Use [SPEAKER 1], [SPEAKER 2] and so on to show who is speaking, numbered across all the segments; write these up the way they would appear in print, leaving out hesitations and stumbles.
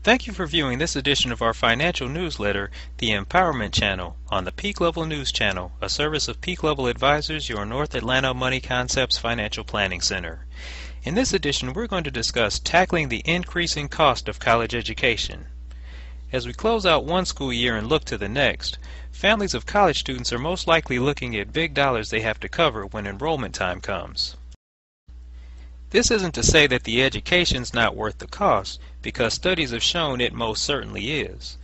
[SPEAKER 1] Thank you for viewing this edition of our financial newsletter, The Empowerment Channel, on the Peak Level News Channel, a service of Peak Level Advisors, your North Atlanta Money Concepts Financial Planning Center. In this edition, we're going to discuss tackling the increasing cost of college education. As we close out one school year and look to the next, families of college students are most likely looking at big dollars they have to cover when enrollment time comes. This isn't to say that the education's not worth the cost, because studies have shown it most certainly is.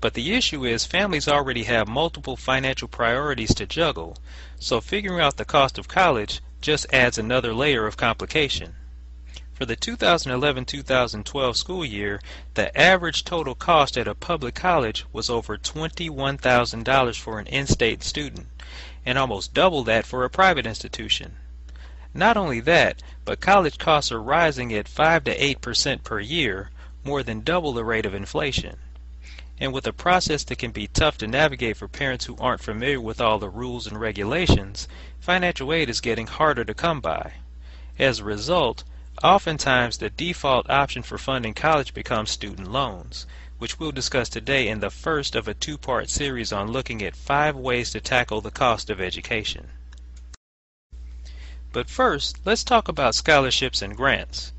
[SPEAKER 1] But the issue is families already have multiple financial priorities to juggle, so figuring out the cost of college just adds another layer of complication. For the 2011-2012 school year, the average total cost at a public college was over $21,000 for an in-state student, and almost double that for a private institution. Not only that, but college costs are rising at 5 to 8% per year, more than double the rate of inflation. And with a process that can be tough to navigate for parents who aren't familiar with all the rules and regulations, financial aid is getting harder to come by. As a result, oftentimes the default option for funding college becomes student loans, which we'll discuss today in the first of a two-part series on looking at 5 ways to tackle the cost of education. But first, let's talk about scholarships and grants.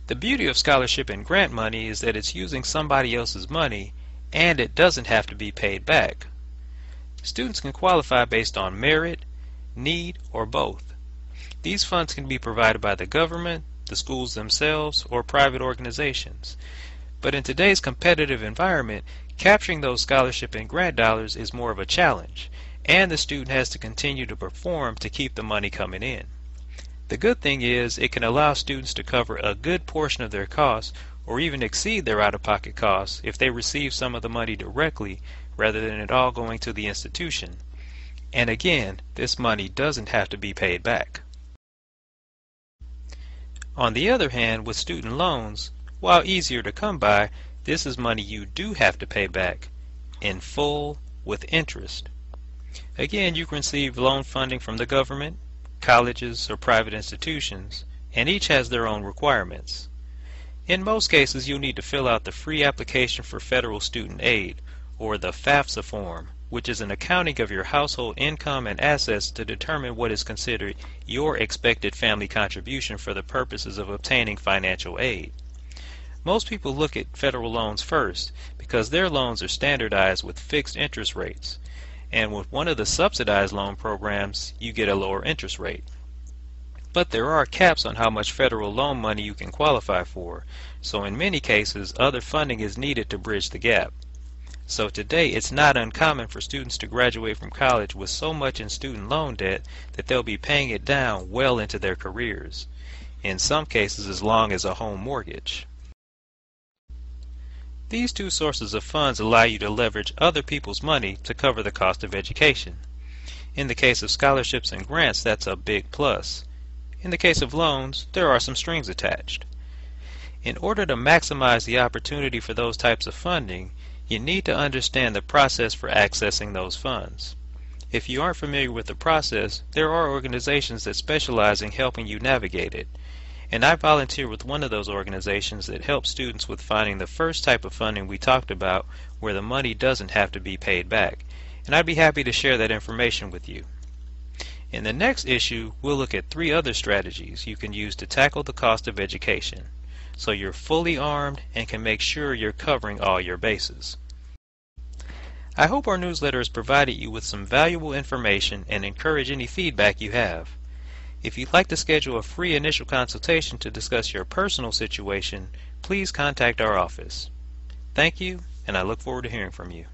[SPEAKER 1] The beauty of scholarship and grant money is that it's using somebody else's money, and it doesn't have to be paid back. Students can qualify based on merit, need, or both. These funds can be provided by the government, the schools themselves, or private organizations. But in today's competitive environment, capturing those scholarship and grant dollars is more of a challenge, and the student has to continue to perform to keep the money coming in. The good thing is it can allow students to cover a good portion of their costs or even exceed their out-of-pocket costs if they receive some of the money directly rather than it all going to the institution. And again, this money doesn't have to be paid back. On the other hand, with student loans, while easier to come by, this is money you do have to pay back in full with interest. Again, you can receive loan funding from the government, colleges, or private institutions, and each has their own requirements. In most cases, you'll need to fill out the free application for federal student aid, or the FAFSA form, which is an accounting of your household income and assets to determine what is considered your expected family contribution for the purposes of obtaining financial aid. Most people look at federal loans first because their loans are standardized with fixed interest rates. And with one of the subsidized loan programs, you get a lower interest rate. But there are caps on how much federal loan money you can qualify for, so in many cases other funding is needed to bridge the gap. So today it's not uncommon for students to graduate from college with so much in student loan debt that they'll be paying it down well into their careers, in some cases as long as a home mortgage. These two sources of funds allow you to leverage other people's money to cover the cost of education. In the case of scholarships and grants, that's a big plus. In the case of loans, there are some strings attached. In order to maximize the opportunity for those types of funding, you need to understand the process for accessing those funds. If you aren't familiar with the process, there are organizations that specialize in helping you navigate it. And I volunteer with one of those organizations that helps students with finding the first type of funding we talked about where the money doesn't have to be paid back. And I'd be happy to share that information with you. In the next issue, we'll look at 3 other strategies you can use to tackle the cost of education, so you're fully armed and can make sure you're covering all your bases. I hope our newsletter has provided you with some valuable information and encourage any feedback you have. If you'd like to schedule a free initial consultation to discuss your personal situation, please contact our office. Thank you, and I look forward to hearing from you.